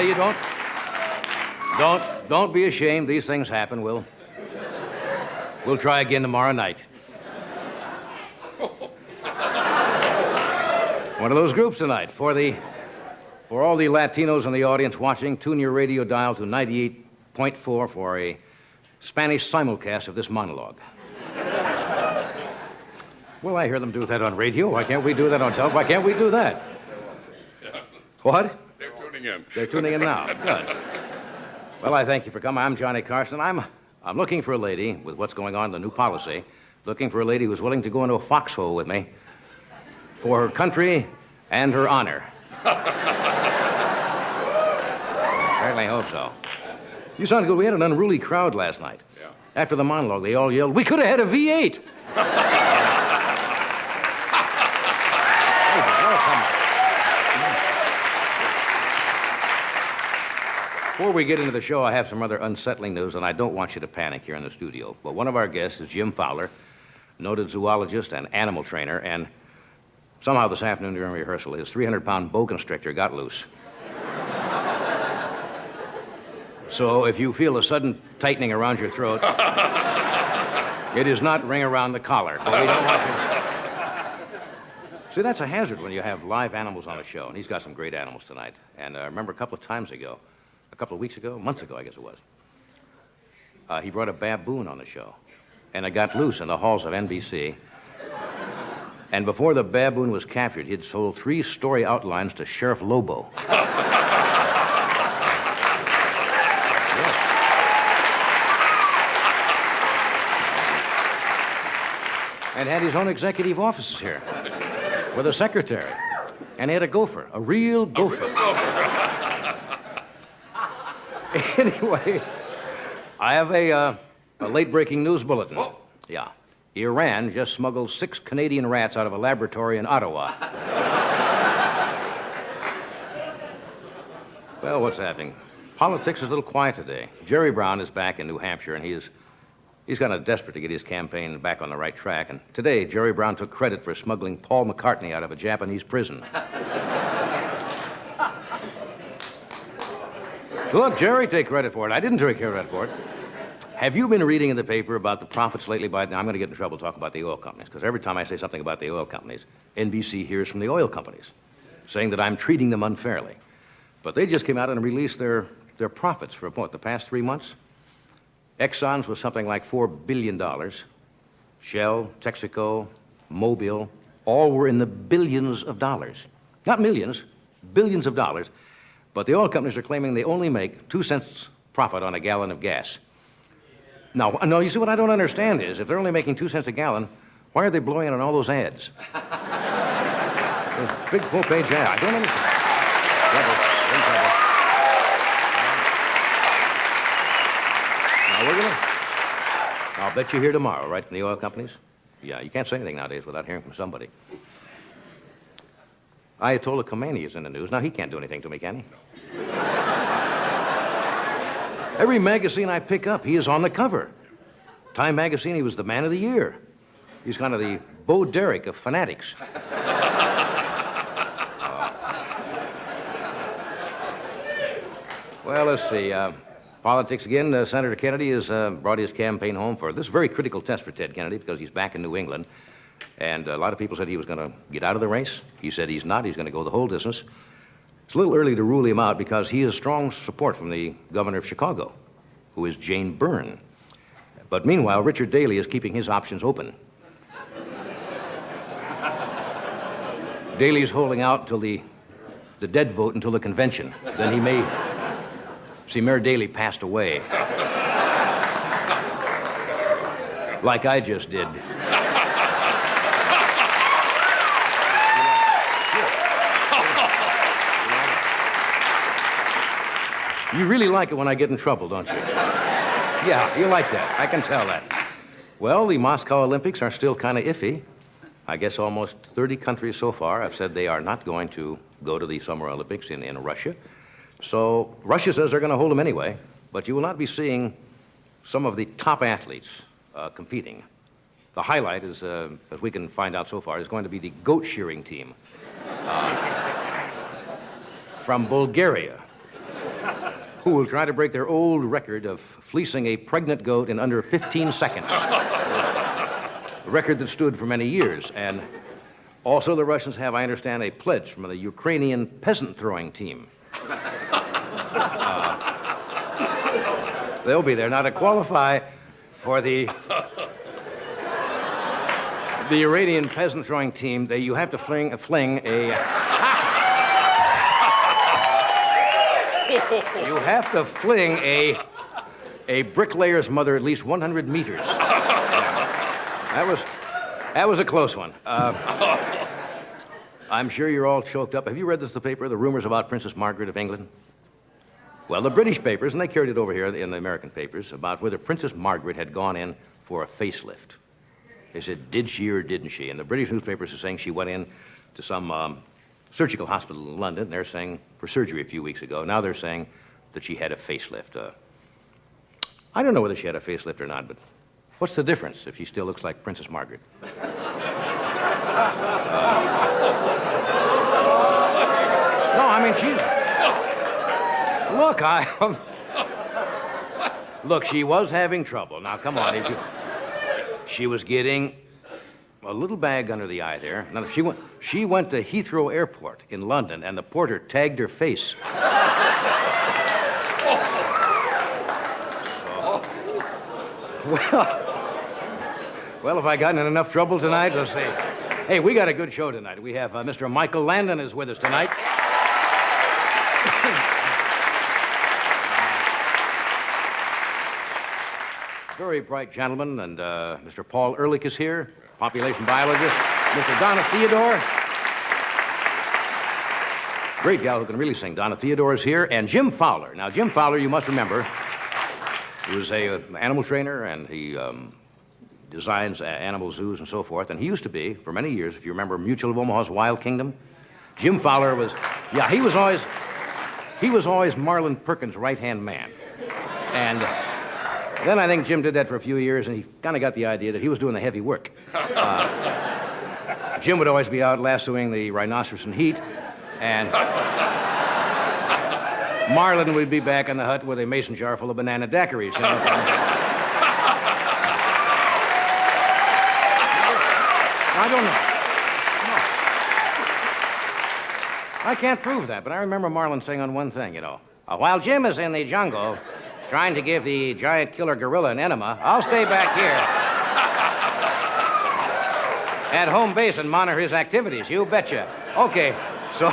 say you don't. Don't be ashamed. These things happen. We'll try again tomorrow night. One of those groups tonight. For all the Latinos in the audience watching, tune your radio dial to 98.4 for a Spanish simulcast of this monologue. Well, I hear them do that on radio. Why can't we do that on television? Why can't we do that? What? They're tuning in. They're tuning in now. Good. Well, I thank you for coming. I'm Johnny Carson. I'm looking for a lady with what's going on in the new policy. Looking for a lady who's willing to go into a foxhole with me for her country and her honor. Certainly hope so. You sound good. We had an unruly crowd last night. Yeah. After the monologue, they all yelled, "We could have had a V8." Before we get into the show, I have some other unsettling news, and I don't want you to panic here in the studio. But one of our guests is Jim Fowler, noted zoologist and animal trainer, and somehow this afternoon during rehearsal, his 300-pound boa constrictor got loose. So if you feel a sudden tightening around your throat, it is not ring around the collar. But we don't want you. See, that's a hazard when you have live animals on a show, and he's got some great animals tonight. And I remember a couple of weeks ago, months ago, I guess it was, he brought a baboon on the show, and it got loose in the halls of NBC. And before the baboon was captured, he'd sold 3-story outlines to Sheriff Lobo. Yes. And had his own executive offices here with a secretary. And he had a gopher, a real gopher. Anyway, I have a late-breaking news bulletin. Oh. Yeah. Iran just smuggled 6 Canadian rats out of a laboratory in Ottawa. Well, what's happening? Politics is a little quiet today. Jerry Brown is back in New Hampshire, and he's kind of desperate to get his campaign back on the right track. And today, Jerry Brown took credit for smuggling Paul McCartney out of a Japanese prison. Look, Jerry, take credit for it. I didn't take credit for it. Have you been reading in the paper about the profits lately? Now, I'm going to get in trouble talking about the oil companies, because every time I say something about the oil companies, NBC hears from the oil companies, saying that I'm treating them unfairly. But they just came out and released their profits for, what, the past 3 months? Exxon's was something like $4 billion. Shell, Texaco, Mobil, all were in the billions of dollars. Not millions, billions of dollars. But the oil companies are claiming they only make 2 cents profit on a gallon of gas. Now, no, you see, what I don't understand is, if they're only making 2 cents a gallon, why are they blowing it on all those ads? Those big full-page ads. I don't understand. Now, I'll bet you hear tomorrow, right, from the oil companies? Yeah, you can't say anything nowadays without hearing from somebody. Ayatollah Khomeini is in the news. Now, he can't do anything to me, can he? Every magazine I pick up, he is on the cover. Time magazine, he was the man of the year. He's kind of the Bo Derek of fanatics. Well, let's see. Politics again. Senator Kennedy has brought his campaign home for this very critical test for Ted Kennedy, because he's back in New England. And a lot of people said he was going to get out of the race. He said he's not. He's going to go the whole distance. It's a little early to rule him out, because he has strong support from the governor of Chicago, who is Jane Byrne. But meanwhile, Richard Daley is keeping his options open. Daley's holding out until the dead vote until the convention. Then he may... See, Mayor Daley passed away. Like I just did. You really like it when I get in trouble, don't you? Yeah, you like that. I can tell that. Well, the Moscow Olympics are still kind of iffy. I guess almost 30 countries so far have said they are not going to go to the Summer Olympics in Russia. So Russia says they're going to hold them anyway, but you will not be seeing some of the top athletes competing. The highlight is, as we can find out so far, is going to be the goat shearing team from Bulgaria. who will try to break their old record of fleecing a pregnant goat in under 15 seconds. A record that stood for many years. And also the Russians have, I understand, a pledge from the Ukrainian peasant throwing team. They'll be there. Now, to qualify for the Iranian peasant throwing team, you have to fling a... You have to fling a bricklayer's mother at least 100 meters. That was a close one. I'm sure you're all choked up. Have you read this in the paper, the rumors about Princess Margaret of England? Well, the British papers, and they carried it over here in the American papers, about whether Princess Margaret had gone in for a facelift. They said, did she or didn't she? And the British newspapers are saying she went in to some surgical hospital in London, and they're saying for surgery a few weeks ago. Now they're saying that she had a facelift. I don't know whether she had a facelift or not, but what's the difference if she still looks like Princess Margaret? No, I mean, she's... Look, she was having trouble. Now, come on. She was getting a little bag under the eye there. Now, she went to Heathrow Airport in London, and the porter tagged her face. Well, have I gotten in enough trouble tonight? Let's see. Hey, we got a good show tonight. We have Mr. Michael Landon is with us tonight. Very bright gentleman, and Mr. Paul Ehrlich is here, population biologist. Mr. Donna Theodore. Great gal who can really sing. Donna Theodore is here, and Jim Fowler. Now, Jim Fowler, you must remember, he was an animal trainer, and he designs animal zoos and so forth. And he used to be, for many years, if you remember, Mutual of Omaha's Wild Kingdom. Jim Fowler was, he was always Marlon Perkins' right-hand man. And then I think Jim did that for a few years, and he kind of got the idea that he was doing the heavy work. Jim would always be out lassoing the rhinoceros in heat, and Marlon would be back in the hut with a mason jar full of banana daiquiris. You know? I don't know. No. I can't prove that, but I remember Marlon saying on one thing, you know. While Jim is in the jungle trying to give the giant killer gorilla an enema, I'll stay back here at home base and monitor his activities. You betcha. Okay, so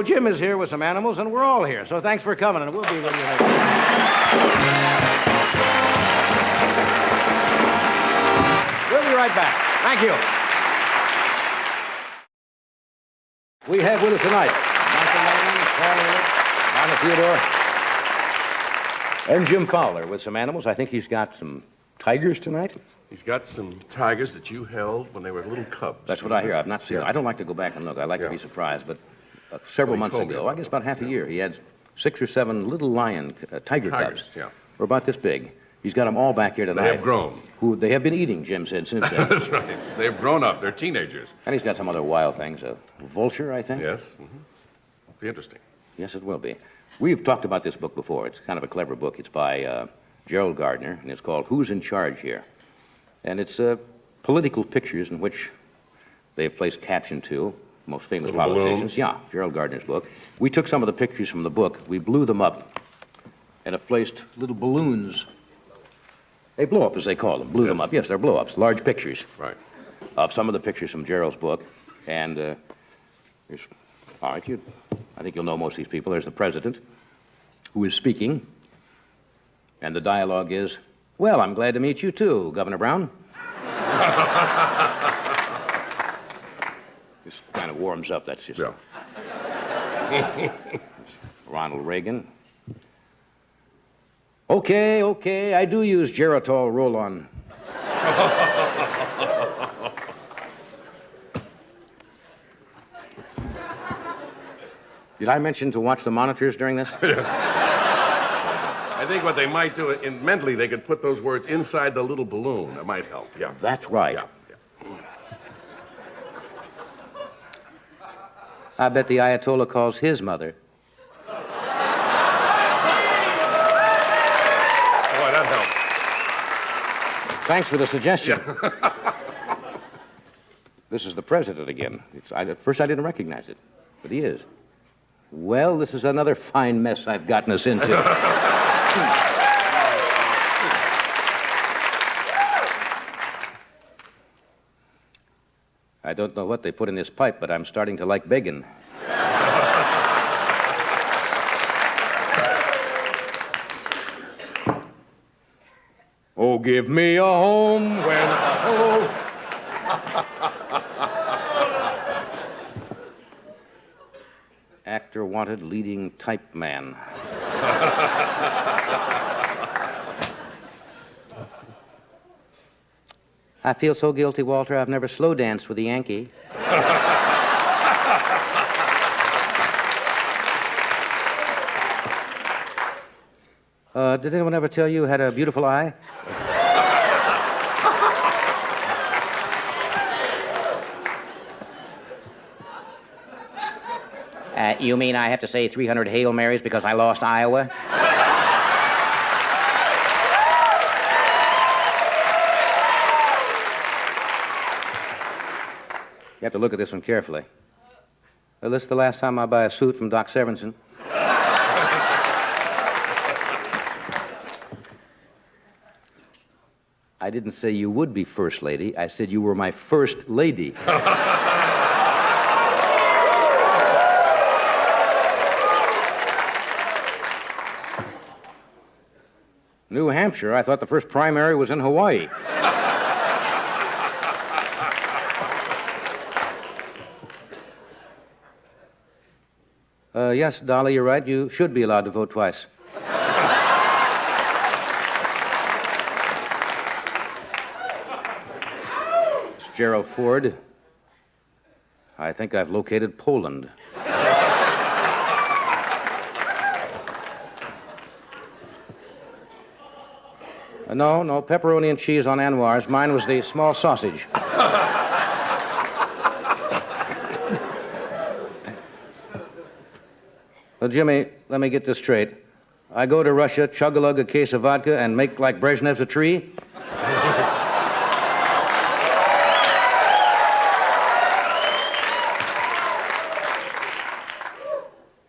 Jim is here with some animals, and we're all here. So thanks for coming, and we'll be with you later. We'll be right back. Thank you. We have with us tonight Michael Landon, Paul Ehrlich, Donna Theodore, and Jim Fowler with some animals. I think he's got some tigers tonight. He's got some tigers that you held when they were little cubs. That's what I hear. I've not seen them. I don't like to go back and look. I like to be surprised. But several months ago, I guess about half a year, he had 6 or 7 little lion tiger cubs. Yeah. Were about this big. He's got them all back here tonight. They have grown. Who they have been eating, Jim said, since then. That's right. They've grown up. They're teenagers. And he's got some other wild things. A vulture, I think. Yes. Mm-hmm. Be interesting. Yes, it will be. We've talked about this book before. It's kind of a clever book. It's by Gerald Gardner, and it's called Who's in Charge Here? And it's political pictures in which they have placed caption to most famous Little politicians. balloons. Yeah, Gerald Gardner's book. We took some of the pictures from the book. We blew them up and have placed little balloons. They blow up, as they call them. Blew them up. Yes, they're blow-ups. Large pictures. Right. Of some of the pictures from Gerald's book. And there's, all right, I think you'll know most of these people. There's the president, who is speaking. And the dialogue is, well, I'm glad to meet you too, Governor Brown. This kind of warms up, that's just... Yeah. Ronald Reagan. Okay, I do use Geritol roll-on. Did I mention to watch the monitors during this? I think what they might do, mentally, they could put those words inside the little balloon. That might help. Yeah. That's right. Yeah. I bet the Ayatollah calls his mother. that helps. Thanks for the suggestion. This is the president again. At first I didn't recognize it, but he is. Well, this is another fine mess I've gotten us into. I don't know what they put in this pipe, but I'm starting to like bacon. Oh, give me a home when Actor wanted, leading type man. I feel so guilty, Walter. I've never slow danced with a Yankee. Did anyone ever tell you had a beautiful eye? You mean I have to say 300 Hail Marys because I lost Iowa? You have to look at this one carefully. Well, this is the last time I buy a suit from Doc Severinsen. I didn't say you would be first lady. I said you were my first lady. New Hampshire? I thought the first primary was in Hawaii. Yes, Dolly, you're right. You should be allowed to vote twice. It's Gerald Ford. I think I've located Poland. No, pepperoni and cheese on Anwar's. Mine was the small sausage. Well, Jimmy, let me get this straight. I go to Russia, chug-a-lug a case of vodka, and make like Brezhnev's a tree?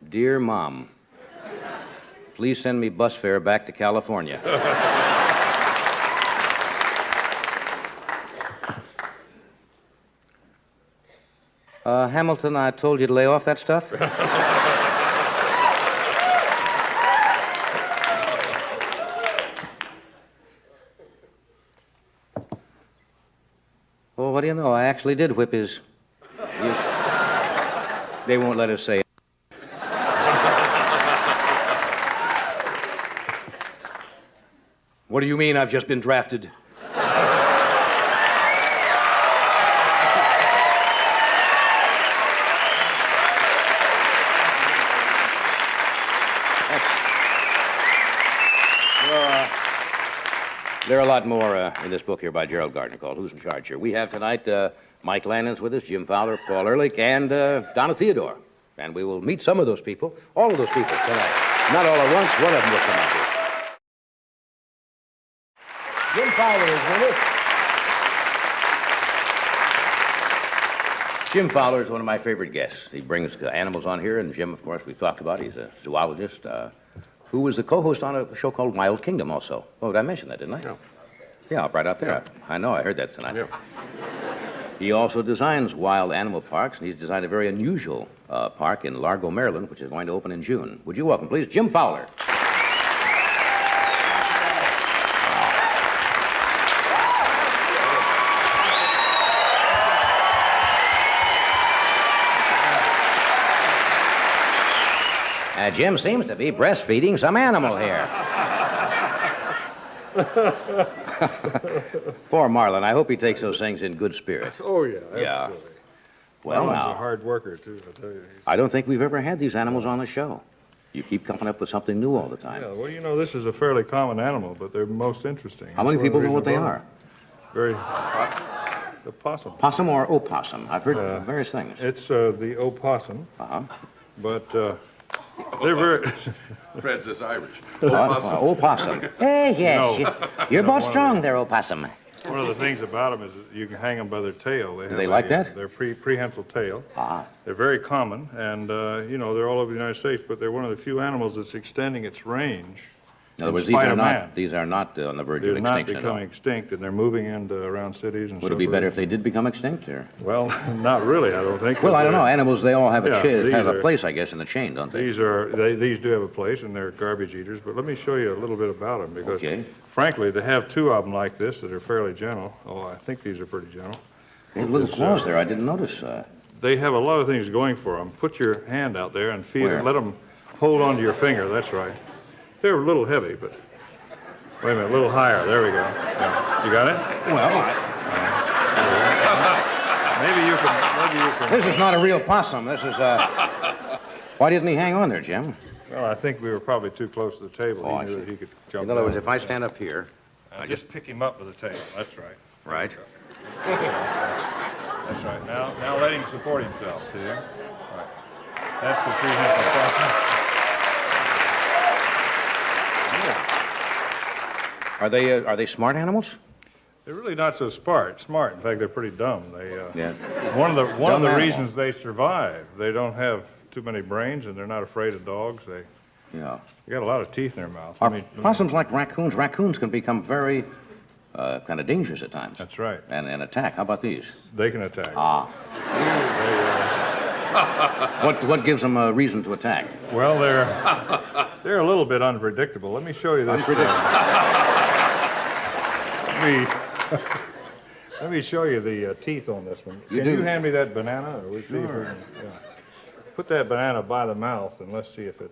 Dear Mom, please send me bus fare back to California. Hamilton, I told you to lay off that stuff. Well, what do you know? I actually did whip his... They won't let us say it. What do you mean I've just been drafted? There are a lot more in this book here by Gerald Gardner called Who's in Charge Here. We have tonight Mike Landon's with us, Jim Fowler, Paul Ehrlich, and Donna Theodore. And we will meet some of those people, all of those people tonight. Not all at once, one of them will come out here. Jim Fowler is with us. Jim Fowler is one of my favorite guests. He brings animals on here, and Jim, of course, we've talked about. He's a zoologist. Who was the co-host on a show called Wild Kingdom also. Oh, did I mention that, didn't I? Yeah. Yeah, right out there. Yeah. I know, I heard that tonight. Yeah. He also designs wild animal parks, and he's designed a very unusual park in Largo, Maryland, which is going to open in June. Would you welcome, please, Jim Fowler. Jim seems to be breastfeeding some animal here. Poor Marlon. I hope he takes those things in good spirit. Oh, yeah, absolutely. Yeah. Well, Marlon's now, a hard worker, too, I tell you. I don't think we've ever had these animals on the show. You keep coming up with something new all the time. Yeah, well, you know, this is a fairly common animal, but they're most interesting. How many people know what they are? Very... The possum. Possum or opossum? I've heard various things. It's the opossum. Uh-huh. But They're very... Fred says Irish. Opossum. Yes. No. You're both one of strong there, Opossum. One of the things about them is that you can hang them by their tail. They have they like that? They're prehensile tail. Ah. They're very common, and, they're all over the United States, but they're one of the few animals that's extending its range. In other words, spite of man. these are not on the verge They're of not extinction. becoming extinct, and they're moving into around cities and Would so it be forth. better if they did become extinct? Or? Well, not really, I don't think. Well, I don't know. They're- Animals, they all have Yeah, these have a are- place, I guess, in the chain, don't they? These do have a place, and they're garbage eaters, but let me show you a little bit about them, because Okay. frankly, to have two of them like this that are fairly gentle, I think these are pretty gentle. They have little claws there. I didn't notice. They have a lot of things going for them. Put your hand out there and feel Where? it. Let them hold onto your finger. That's right. They're a little heavy, but wait a minute, a little higher. There we go. Yeah. You got it? Well, Maybe you can. this is not a real possum. This is Why didn't he hang on there, Jim? Well, I think we were probably too close to the table. Oh, I He knew see. that he could jump. In other words, down. if I stand up here, Just pick him up with the tail. That's right. right? That's right. Now let him support himself. See there? Right. That's the prehensile possum. Are they smart animals? They're really not so smart. In fact, they're pretty dumb. Yeah. One of the Dumb animal. reasons they survive, they don't have too many brains, and they're not afraid of dogs. They got a lot of teeth in their mouth. Are possums like raccoons? Raccoons can become very kind of dangerous at times. That's right. And attack. How about these? They can attack. What gives them a reason to attack? Well, they're a little bit unpredictable. Let me show you this. Let me show you the teeth on this one. Can you hand me that banana? Or we see if we can, put that banana by the mouth and let's see if it.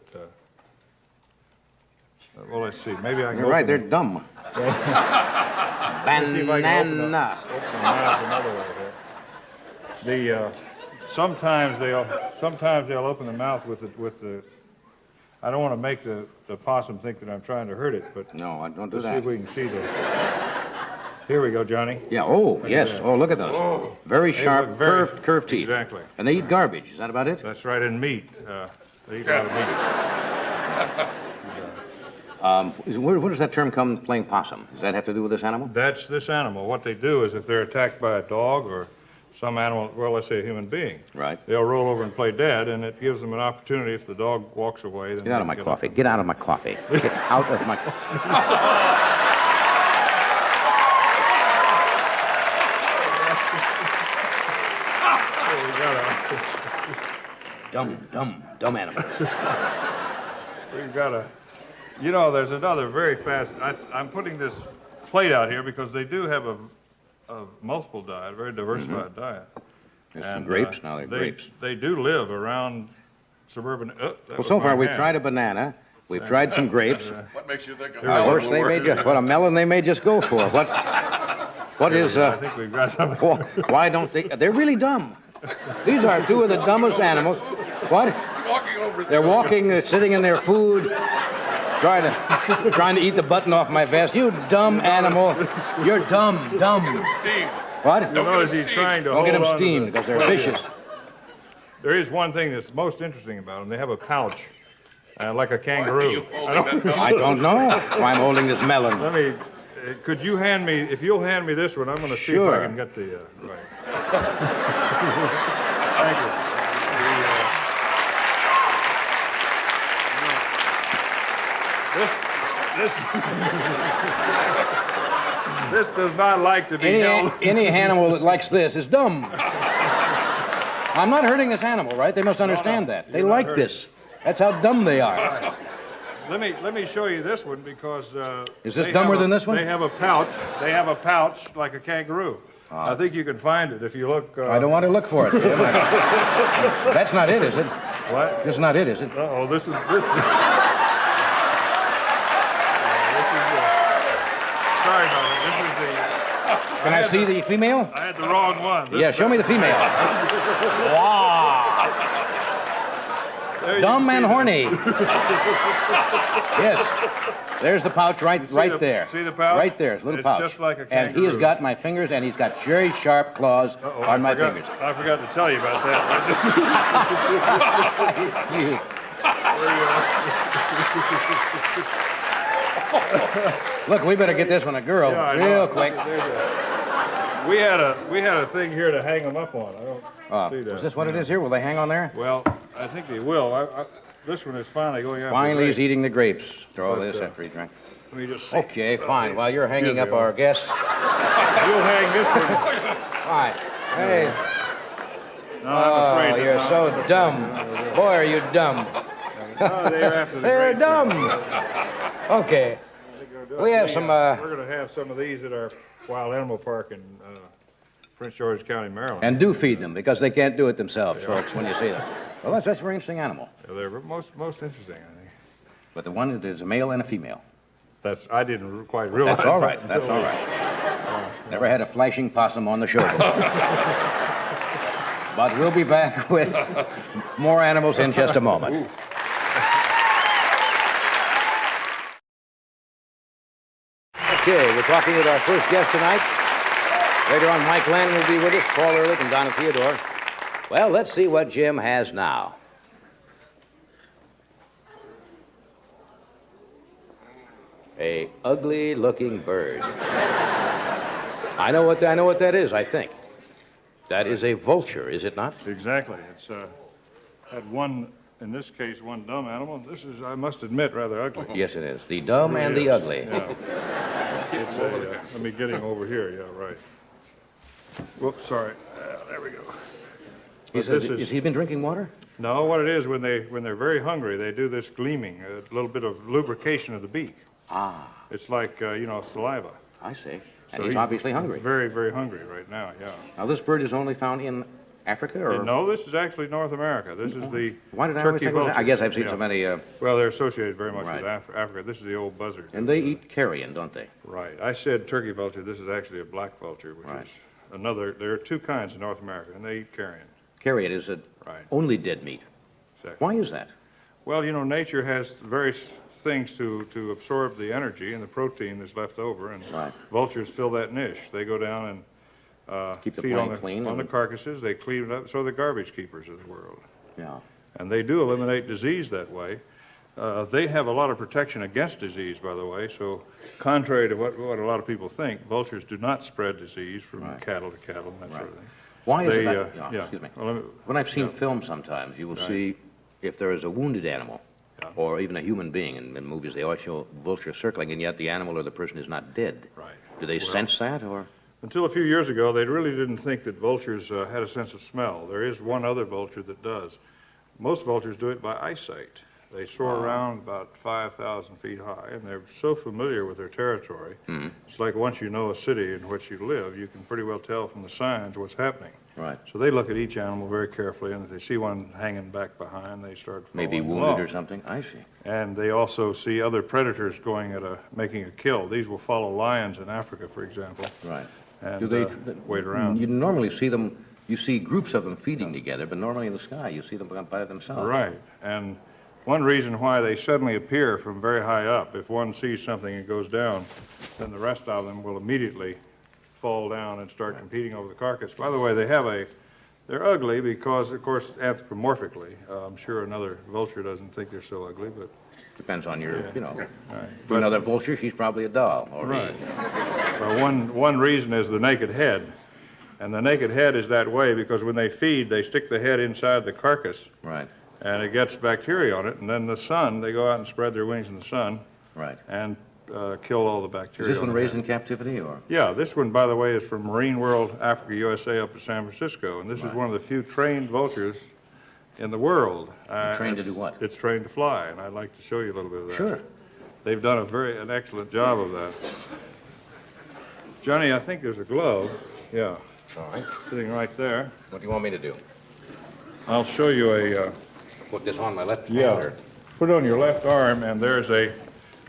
Well, let's see. Maybe I can. You're right. open They're it. dumb. Let's see if I can open the Banana. mouth another way here. Sometimes they'll open the mouth with the. I don't want to make the possum think that I'm trying to hurt it, but No, I don't do let's see that. if we can see the. Here we go, Johnny. Yeah. Oh, yes. that. Oh, look at those. Very sharp, look very- curved teeth. Exactly. And they eat garbage. Is that about it? That's right, and meat. They eat a lot of meat. Where does that term come, playing possum? Does that have to do with this animal? That's this animal. What they do is if they're attacked by a dog or some animal, well, let's say a human being, Right. they'll roll over and play dead, and it gives them an opportunity. If the dog walks away, then Get out they of my get coffee. up. Get out of my coffee. Get out of my coffee. Dumb animal. We've got a, there's another very fast. I'm putting this plate out here because they do have a multiple diet, a very diversified diet. There's some grapes. Now they're grapes. They do live around suburban. Well, so far we've tried a banana. We've tried some grapes. What makes you think a A melon horse will they may work? just, what a melon they may just go for. What is, I think we've got something. why don't they, they're really dumb. These are two of the dumbest animals. What? Walking over. They're walking, sitting in their food, trying to eat the button off my vest. You dumb animal. You're dumb. Steam. What? You notice he's trying to Don't get hold them on to steamed the- because they're vicious. There is one thing that's most interesting about them. They have a pouch, like a Why are kangaroo. you holding that I don't know why I'm holding this melon. Let me. Could you hand me? If you'll hand me this one, I'm going to see Sure. if I can get the right. Thank you. This does not like to be held. Any animal that likes this is dumb. I'm not hurting this animal, right? They must understand that. They You're not like hurting this. That's how dumb they are. Let me show you this one because. Is this they dumber have than this one? They have a pouch. They have a pouch like a kangaroo. I think you can find it if you look. I don't want to look for it. Jim. That's not it, is it? What? This is not it, is it? Uh-oh, this is. Sorry about it. This is the. Can I see the female? I had the wrong one. This Yeah, show me the female. Wow. there you Dumb can and see horny. Yes. There's the pouch right the- there. see the pouch? Right there, it's a little It's pouch. just like a And he has kangaroo. got my fingers, and he's got very sharp claws Uh-oh, on my I forgot, fingers. I forgot to tell you about that. Look, we better get this one a girl Yeah, I real know. quick. We had a thing here to hang them up on. I don't see that. Is this what it is here? Will they hang on there? Well, I think they will. This one is finally going after Finally, the he's eating the grapes. Throw But, this after he drank. Let me just see. Okay, fine. While you're hanging up me, our guests. You'll hang this one. Fine. Hey. No, I'm afraid that You're not. so dumb. Boy, are you dumb. No, they're after the They're grapes. dumb. Okay. We have some, We're going to have some of these at our wild animal park in Prince George's County, Maryland. And do feed them, because they can't do it themselves, folks, when you see them. Well, that's a very interesting animal. They're most interesting, I think. But the one, there's a male and a female. I didn't quite realize. That's all right. that That's until all right. Never had a flashing possum on the show before. But we'll be back with more animals in just a moment. Okay, we're talking with our first guest tonight. Later on, Mike Lanning will be with us, Paul Ehrlich, and Donna Theodore. Well, let's see what Jim has now. A ugly-looking bird. I know what that is, I think. That is a vulture, is it not? Exactly. It's had one, in this case, one dumb animal. This is, I must admit, rather ugly. Yes, it is. The dumb and the ugly. Yeah. It's a, let me get him over here. Yeah, right. Whoops, sorry. There we go. Has he been drinking water? No, what it is, when they're very hungry, they do this gleaming, a little bit of lubrication of the beak. Ah, It's like, saliva. I see. And So he's obviously hungry. Very, very hungry right now, yeah. Now, this bird is only found in Africa, or? No, this is actually North America. This is the Why did I always turkey think it was? vulture. I guess I've seen Yeah. so many. Well, they're associated very much Right. with Africa. This is the old buzzard. And they eat carrion, don't they? Right. I said turkey vulture. This is actually a black vulture, which Right. is another. There are two kinds in North America, and they eat carrion. Carrion is Right. only dead meat. Exactly. Why is that? Well, nature has various things to absorb the energy and the protein that's left over, and Right. vultures fill that niche. They go down and Keep the feed plain on clean on the and- carcasses. They clean it up. So the garbage keepers of the world. Yeah. And they do eliminate disease that way. They have a lot of protection against disease, by the way, so contrary to what a lot of people think, vultures do not spread disease from Right. cattle to cattle and that sort of thing. Why is They, it that? yeah. Excuse me. Well, When I've seen film sometimes, you will see if there is a wounded animal, Yeah. or even a human being in movies, they always show vulture circling, and yet the animal or the person is not dead. Right. Do they sense that, or? Until a few years ago, they really didn't think that vultures had a sense of smell. There is one other vulture that does. Most vultures do it by eyesight. They soar around about 5,000 feet high, and they're so familiar with their territory. Mm-hmm. It's like once you know a city in which you live, you can pretty well tell from the signs what's happening. Right. So they look at each animal very carefully, and if they see one hanging back behind, they start Maybe following wounded along. or something? I see. And they also see other predators going making a kill. These will follow lions in Africa, for example. Right. And Do they wait around. You normally see them, you see groups of them feeding together, but normally in the sky you see them by themselves. Right. And one reason why they suddenly appear from very high up, if one sees something and goes down, then the rest of them will immediately fall down and start competing over the carcass. By the way, they're ugly because, of course, anthropomorphically. I'm sure another vulture doesn't think they're so ugly, but Depends on your, Right. Another vulture, she's probably a doll. Or right. Well, one reason is the naked head. And the naked head is that way because when they feed, they stick the head inside the carcass, Right, and it gets bacteria on it, and then the sun, they go out and spread their wings in the sun right. and kill all the Is bacteria. this one on the raised head. in captivity, or? Yeah, this one, by the way, is from Marine World, Africa, USA, up at San Francisco, and this is one of the few trained vultures in the world. Trained to do what? It's trained to fly, and I'd like to show you a little bit of that. Sure. They've done an excellent job of that. Johnny, I think there's a glove. Yeah, All right. sitting right there. What do you want me to do? I'll show you a. Put this on my left hand, Yeah. or? Put it on your left arm, and there's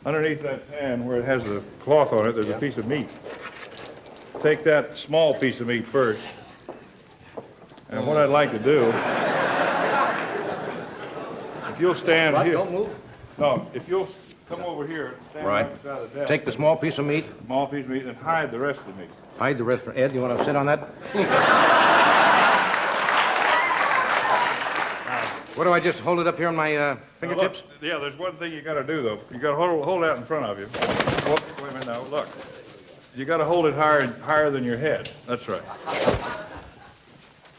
underneath that pan where it has the cloth on it, there's Yeah. a piece of meat. Take that small piece of meat first. And what I'd like to do, if you'll stand Right, here. don't move. No, if you'll come over here, stand Right. right beside the desk. Take the small piece of meat, small piece of meat and hide the rest of the meat. hide the rest. Ed, you want to sit on that? What do I just hold it up here on my Now, fingertips? look, yeah, there's one thing you got to do, though. You got to hold that in front of you. Whoop, wait a minute now, look. You got to hold it higher than your head. That's right.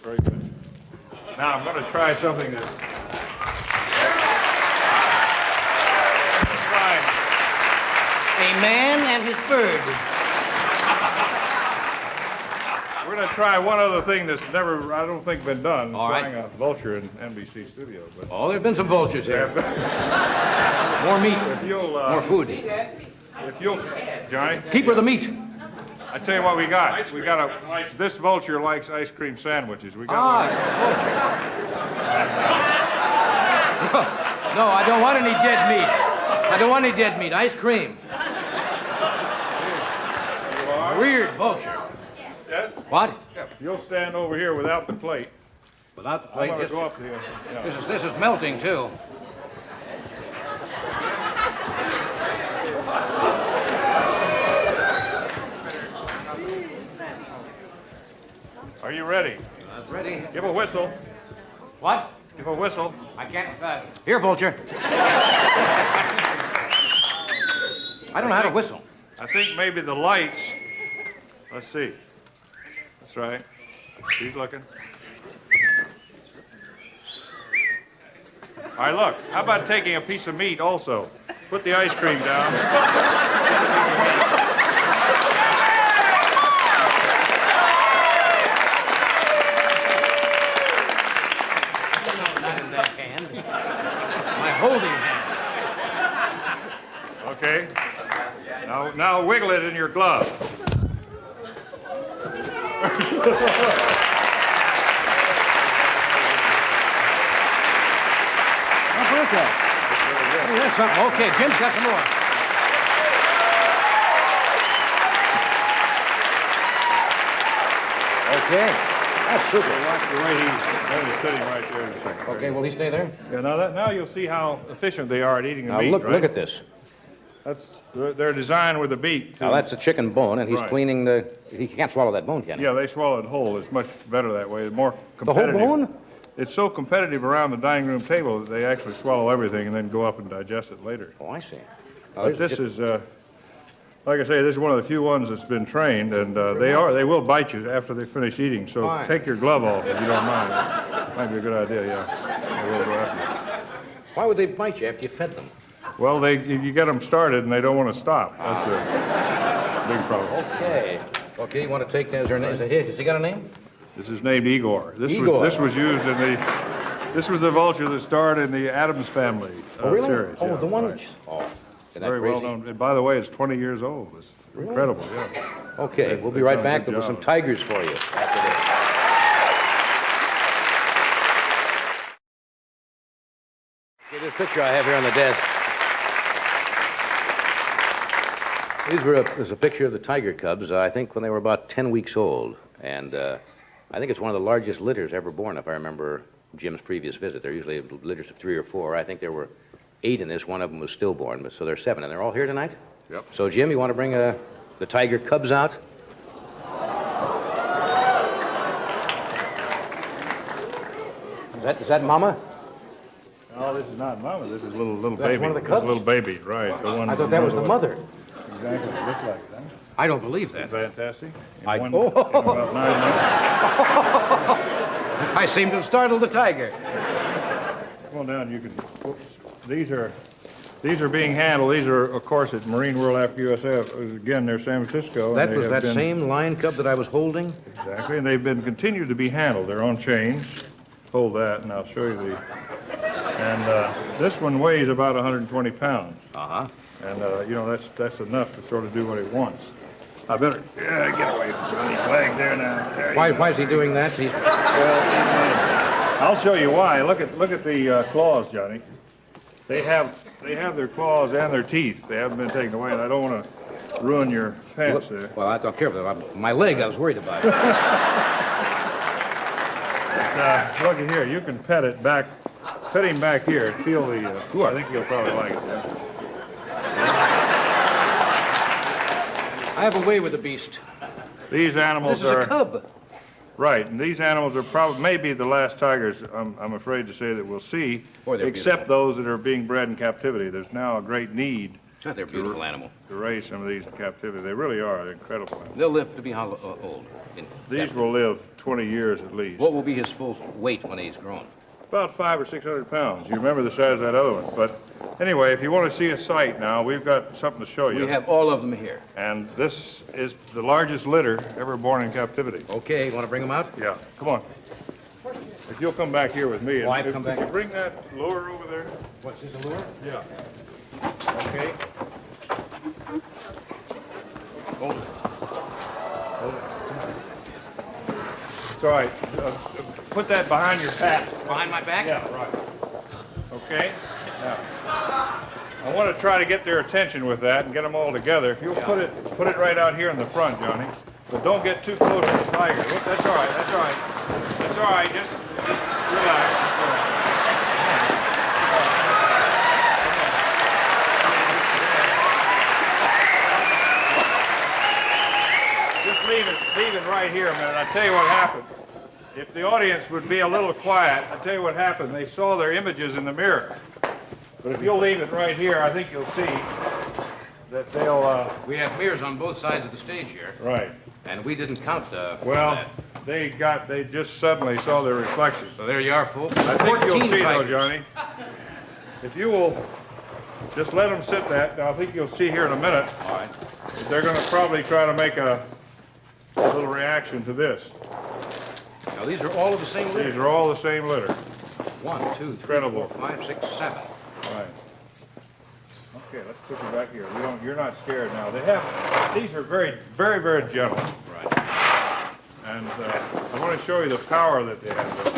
Very good. Now, I'm going to try something that... A man and his bird. We're going to try one other thing that's never, I don't think, been done. All right. Trying a vulture in NBC studio. But Oh, there have been some vultures here. More meat. if you'll, More food. if you'll, Johnny, Keep her the meat. I tell you what we got. We got this vulture likes ice cream sandwiches. We got one. Vulture. No, I don't want any dead meat. I don't want any dead meat. Ice cream. Weird vulture. Yes? What? You'll stand over here without the plate. Without the I'm plate, going to just... go up here. Yeah. This is melting, too. Are you ready? That's ready. Give a whistle. What? Give a whistle. I can't... Here, vulture. I don't know how to whistle. I think maybe the lights. Let's see. That's right. He's looking. All right, look. How about taking a piece of meat also? Put the ice cream down. Not in that hand. My holding hand. Okay. Now wiggle it in your glove. Okay. Oh, that's something. Okay, Jim's got some more. Okay. That's super. Watch the way he's sitting right there. Okay, will he stay there? Yeah, now you'll see how efficient they are at eating the Now meat, look, right? look at this. They're designed with a beak. Now that's a chicken bone, and he's Right. cleaning the... He can't swallow that bone, can he? Yeah, they swallow it whole. It's much better that way. It's more The whole competitive. bone? It's so competitive around the dining room table that they actually swallow everything and then go up and digest it later. Oh, I see. Now, But this is, like I say, this is one of the few ones that's been trained, and they will bite you after they finish eating. So Fine. take your glove off if you don't mind. Might be a good idea, yeah. They will go after you. Why would they bite you after you fed them? Well, you get them started and they don't want to stop. That's a big problem. Okay. Okay, you want to take... Is there a name? Has he got a name? This is named Igor. Igor. This was used in the. This was the vulture that starred in the Addams Family series. Oh, yeah, the one... right. Oh, isn't that Very crazy? well known. And by the way, it's 20 years old. It's incredible, yeah. Okay, we'll be They've right done a back good with some job. tigers for you after this. Okay, this picture I have here on the desk. There's a picture of the tiger cubs, I think, when they were about 10 weeks old. And I think it's one of the largest litters ever born, if I remember Jim's previous visit. They're usually litters of 3 or 4. I think there were 8 in this. One of them was stillborn, so there's 7. And they're all here tonight? Yep. So, Jim, you want to bring the tiger cubs out? Is that Mama? No, this is not Mama. This is little That's baby. one of the This is cubs? little baby, right? The one. I thought that was the mother. Exactly. It looks like that. I don't believe that. Fantastic. In I- one, oh. in about 9 months. I seem to have startled the tiger. Come on down. You can. Whoops. These are being handled. These are, of course, at Marine World after USF. Again, they're San Francisco. That and they was have that been- same lion cub that I was holding? Exactly, and they've been continued to be handled. They're on chains. Hold that, and I'll show you the. And this one weighs about 120 pounds. Uh-huh. And that's enough to sort of do what it wants. I better get away from Johnny's leg there now. There you Why go. is he doing that? I'll show you why. Look at the claws, Johnny. They have their claws and their teeth. They haven't been taken away, and I don't want to ruin your pants there. Well, I don't care about my leg. I was worried about it. Look at here. You can pet it back. Pet him back here. Feel the. Sure. I think you'll probably like it. Yeah. I have a way with the beast. These animals This is are. a cub. Right, and these animals are probably, maybe the last tigers, I'm afraid to say, that we'll see, Boy, they're except beautiful. those that are being bred in captivity. There's now a great need God, they're a beautiful animal. to raise some of these in captivity. They really are. They're incredible animals. They'll live to be how old? These will live 20 years at least. What will be his full weight when he's grown? About 500 or 600 pounds. You remember the size of that other one. But anyway, if you want to see a sight now, we've got something to show you. We have all of them here. And this is the largest litter ever born in captivity. Okay, you want to bring them out? Yeah, come on. If you'll come back here with me. Why if, come if back? you bring that lure over there. What's his allure? Yeah. Okay. Hold it. It's all right. Put that behind your back. Behind my back? Yeah, right. Okay? Now, I want to try to get their attention with that and get them all together. If you'll put it right out here in the front, Johnny. But don't get too close to the tiger. Look, that's all right, that's all right. That's all right, just relax. That's all right. Just leave it right here a minute. I'll tell you what happened. If the audience would be a little quiet, I'll tell you what happened. They saw their images in the mirror. But if you'll leave it right here, I think you'll see that they'll, We have mirrors on both sides of the stage here, right. and we didn't count Well, that. they just suddenly saw their reflections. So there you are, folks. I think you'll 14 see though, tigers. Johnny. If you will just let them sit that, I think you'll see here in a minute. All right. They're going to probably try to make a little reaction to this. Now, these are all of the same These litter. are all the same litter. 1, 2, 3, Incredible. 4, 5, 6, 7. Right. Okay, let's put you back here. You're not scared now. These are very, very, very gentle. Right. And I want to show you the power that they have.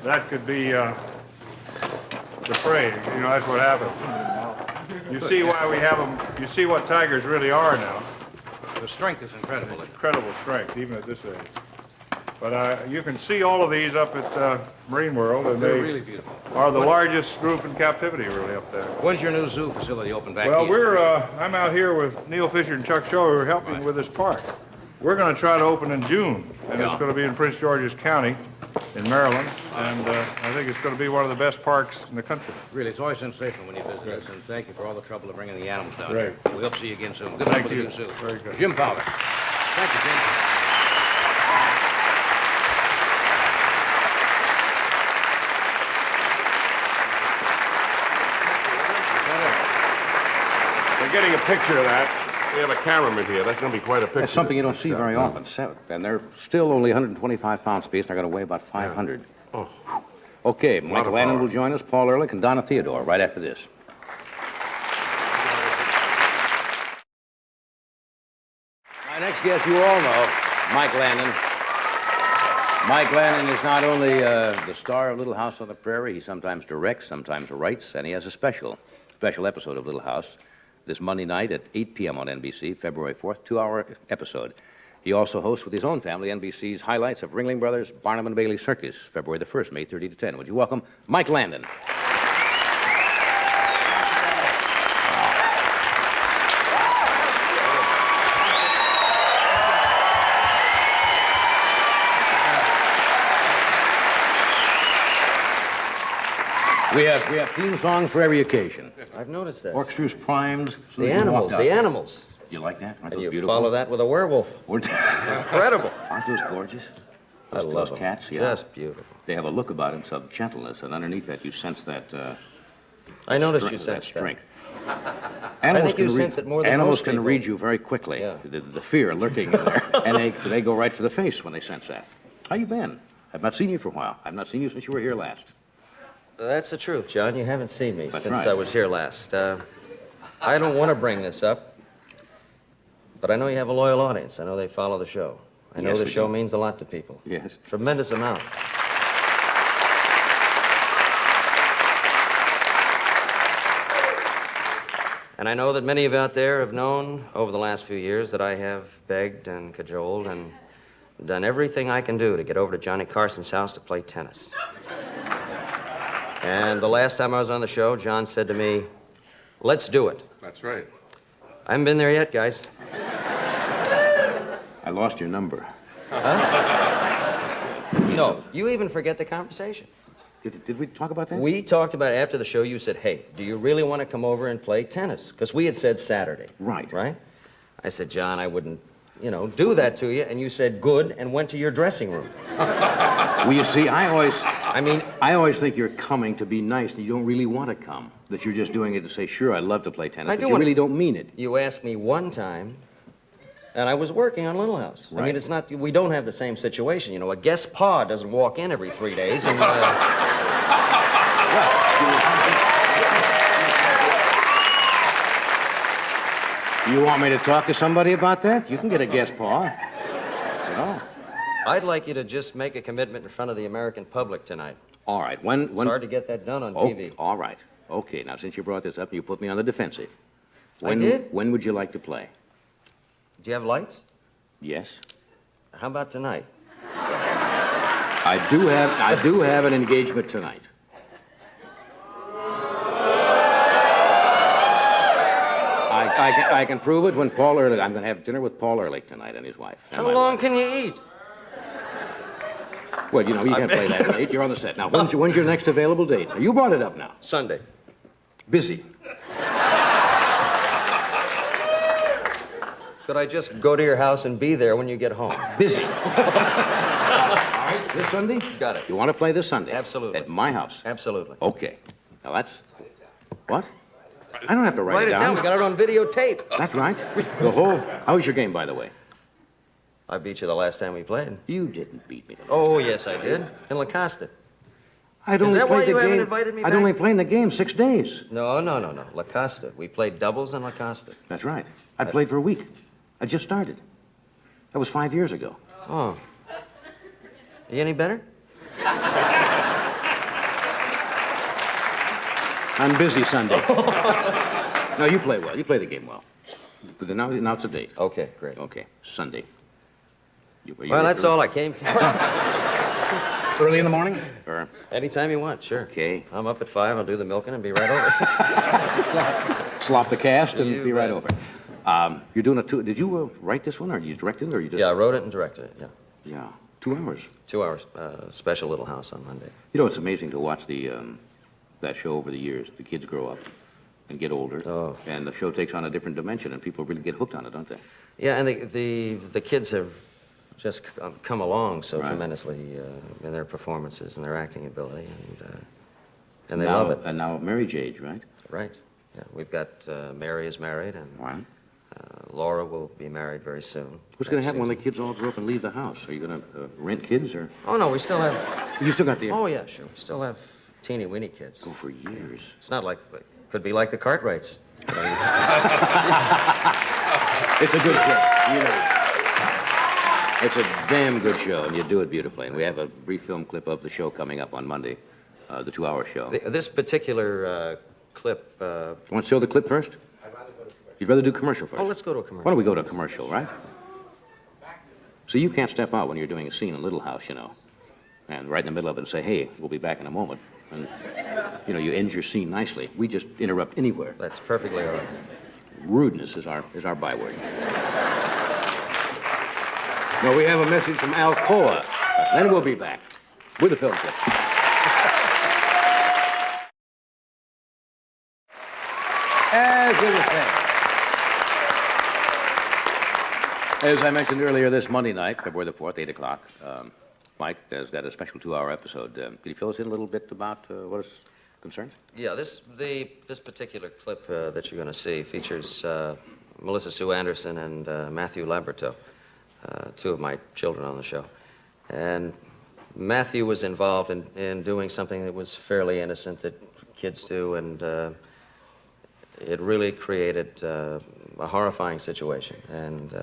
That could be the prey. You know, that's what happens. You see why we have them. You see what tigers really are now. The strength is incredible. Incredible strength, even at this age. But you can see all of these up at Marine World, and They're they really beautiful. are the largest group in captivity, really, up there. When's your new zoo facility open back Well, east? I'm out here with Neil Fisher and Chuck Shaw, who are helping with this park. We're going to try to open in June, and it's Yeah. going to be in Prince George's County in Maryland, and I think it's going to be one of the best parks in the country. Really, it's always sensational when you visit us, and thank you for all the trouble of bringing the animals down Great. here. We hope to see you again soon. Good luck Thank with the you. new zoo. Very good. Jim Fowler. Thank you, Jim. We're getting a picture of that. We have a cameraman here. That's going to be quite a picture. That's something you don't see very often. And they're still only 125 pounds apiece, and they're going to weigh about 500. Oh. Okay, Lot Michael of Landon power. will join us, Paul Ehrlich, and Donna Theodore right after this. My next guest, you all know, Mike Landon. Mike Landon is not only the star of Little House on the Prairie, he sometimes directs, sometimes writes, and he has a special episode of Little House this Monday night at 8 p.m. on NBC, February 4th, 2-hour episode. He also hosts with his own family NBC's highlights of Ringling Brothers, Barnum and Bailey Circus, February the 1st, May 30 to 10. Would you welcome Mike Landon? We have theme songs for every occasion. I've noticed that. Orchestras primed. as soon The as you animals, walk the out. animals. You like that? Aren't And those you beautiful? follow that with a werewolf. Incredible. Aren't those gorgeous? I love those them. cats, yeah. Just beautiful. They have a look about them of gentleness, and underneath that you sense that. I noticed str- you that sensed that. strength. think you sense it more than animals most can people. read you very quickly. Yeah. The fear lurking in there, and they go right for the face when they sense that. How you been? I've not seen you for a while. I've not seen you since you were here last. That's the truth, John. You haven't seen me That's since right. I was here last. I don't want to bring this up, but I know you have a loyal audience. I know they follow the show. I know Yes, the we show do. means a lot to people. Yes. Tremendous amount. And I know that many of you out there have known over the last few years that I have begged and cajoled and done everything I can do to get over to Johnny Carson's house to play tennis. And the last time I was on the show, John said to me, "Let's do it." That's right. I haven't been there yet, guys. I lost your number. No, you even forget the conversation. Did we talk about that? We talked about it after the show. You said, hey, do you really want to come over and play tennis? Because we had said Saturday. Right. Right? I said, John, I wouldn't, do that to you. And you said, good, and went to your dressing room. Well, you see, I always think you're coming to be nice, and you don't really want to come. That you're just doing it to say, sure, I'd love to play tennis, but you really don't mean it. You asked me one time, and I was working on Little House. Right. I mean, it's not, we don't have the same situation. A guest pa doesn't walk in every 3 days and... You want me to talk to somebody about that? You can get a guest paw. I'd like you to just make a commitment in front of the American public tonight. All right. When? It's hard to get that done on TV. All right. Okay. Now, since you brought this up, you put me on the defensive. I did? When would you like to play? Do you have lights? Yes. How about tonight? I do have an engagement tonight. I can prove it when Paul Ehrlich. I'm going to have dinner with Paul Ehrlich tonight and his wife. And How my long wife. can you eat? Well, you can't play that late. You're on the set. Now, when's your next available date? You brought it up now. Sunday. Busy. Could I just go to your house and be there when you get home? Busy. All right, this Sunday? Got it. You want to play this Sunday? Absolutely. At my house? Absolutely. Okay. Now, that's... What? I don't have to write Write it it down. We got it on videotape. That's right. The whole... How was your game, by the way? I beat you the last time we played. You didn't beat me. Oh, yes, I did. In La Costa. I'd only that why played the you haven't game- invited me I'd back? only played in the game 6 days. No. La Costa. We played doubles in La Costa. That's right. I'd played for a week. I just started. That was 5 years ago. Oh. You any better? I'm busy Sunday. No, you play well. You play the game well. But now it's a date. Okay, great. Okay, Sunday. Well, that's all I came for. Early in the morning? Or... Anytime you want, sure. Okay. I'm up at 5. I'll do the milking and be right over. Slop the cast and You be right bet. over. You're doing a two... Did you write this one, or you directed it, or you just... Yeah, I wrote it and directed it, yeah. Yeah, 2 hours. 2 hours. Special Little House on Monday. You know, it's amazing to watch that show over the years. The kids grow up and get older. Oh. And the show takes on a different dimension, and people really get hooked on it, don't they? Yeah, and the kids have just come along so Right. tremendously in their performances and their acting ability, and they love it. And now marriage age, right? Right. Yeah, we've got Mary is married, and Right. Laura will be married very soon. What's going to next happen when the season. kids all grow up and leave the house? Are you going to rent kids, or... Oh, no, we still have... You still got the... Oh, yeah, sure. We still have teeny-weeny kids. Go for years. It's not like... Could be like the Cartwrights. It's a good show. You know. It's a damn good show, and you do it beautifully. And we have a brief film clip of the show coming up on Monday, the 2-hour show. This particular clip... Want to show the clip first? You'd rather do commercial first? Oh, let's go to a commercial. Why don't we go to a commercial, right? So you can't step out when you're doing a scene in Little House, and right in the middle of it and say, hey, we'll be back in a moment. And, you end your scene nicely. We just interrupt anywhere. That's perfectly all right. Rudeness is our byword. Well, we have a message from Alcoa. Then we'll be back with the film clip. As we were saying, as I mentioned earlier, this Monday night, February the 4th, 8 o'clock, Mike has got a special 2-hour episode. Could you fill us in a little bit about what is concerned? Yeah, this particular clip that you're going to see features Melissa Sue Anderson and Matthew Laberto, 2 of my children on the show. And Matthew was involved in doing something that was fairly innocent that kids do, and it really created a horrifying situation. And